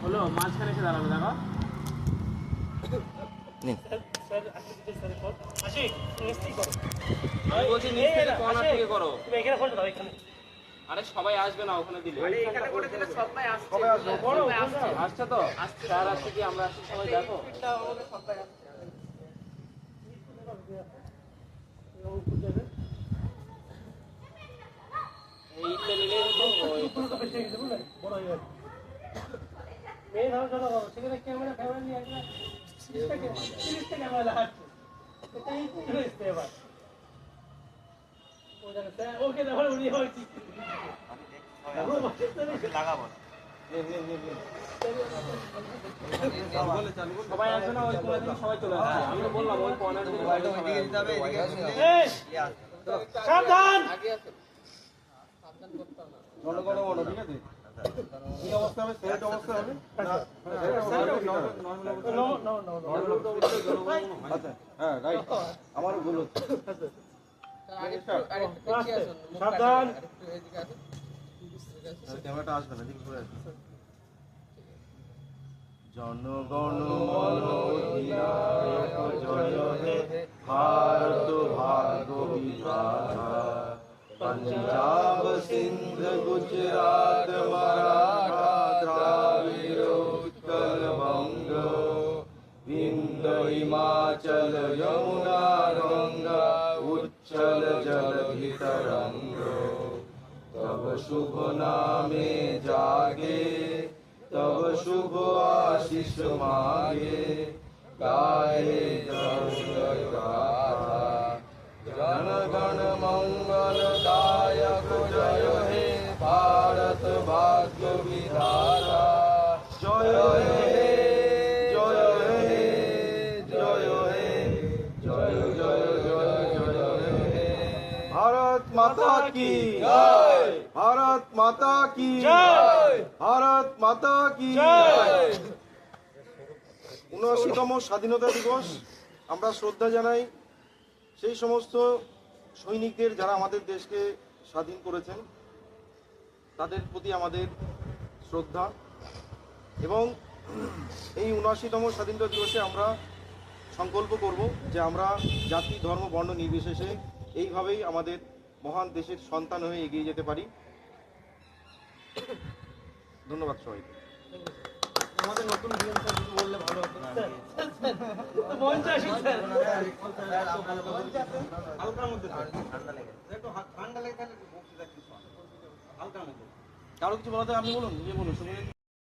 হলো মাঝখানে এসে দাঁড়াবে দেখো। আমি বলছি নিচ থেকে কর্নার থেকে করো। আরে সবাই আসবে না ওখানে দিলে। আসছে তো স্যার আসছে কি আমরা আসছি সবাই দেখো। এইটা নিলে সবাই আসবে না ওই কোণা থেকে সবাই চলে আসছে। আমি তো বললাম ওই কর্নার থেকে সাবধান কি অবস্থা হবে? সেট অবস্থা হবে না? আচ্ছা হ্যাঁ রাইট, আমারও ভুল হচ্ছে। সাবধান ক্যামেরাটা আসবে না, দিকে ঘুরে আসবে। জনগণ মন অধিনায়ক জয় হে, ভারত ভাগ্য বিধাতা। पंजाब सिंध गुजरात मराठा द्राविड़ उत्कल बंग, विंध्य हिमाचल यमुना गंगा उच्चल जलधि तरंग। तब शुभ नामे जागे, तब शुभ आशीष मागे, गाए जय गाथा। जन गण मंगल दायक जय हे, भारत भाग्य विधाता। जय हे जय हे जय हे जय जय जय जय हे। भारत माता की जय, भारत माता की जय, भारत माता की जय। ৭৯তম স্বাধীনতা দিবস আমরা শ্রদ্ধা জানাই সেই সমস্ত সৈনিকদের যারা আমাদের দেশকে স্বাধীন করেছেন, তাদের প্রতি আমাদের শ্রদ্ধা। এবং এই ৭৯তম স্বাধীনতা দিবসে আমরা সংকল্প করব যে আমরা জাতি ধর্ম বর্ণ নির্বিশেষে এইভাবেই আমাদের মহান দেশের সন্তান হয়ে এগিয়ে যেতে পারি। ধন্যবাদ সবাইকে। আমাদের নতুন বললে ভালো হতো। কারো কিছু বলাতে আপনি বলুন, বলুন।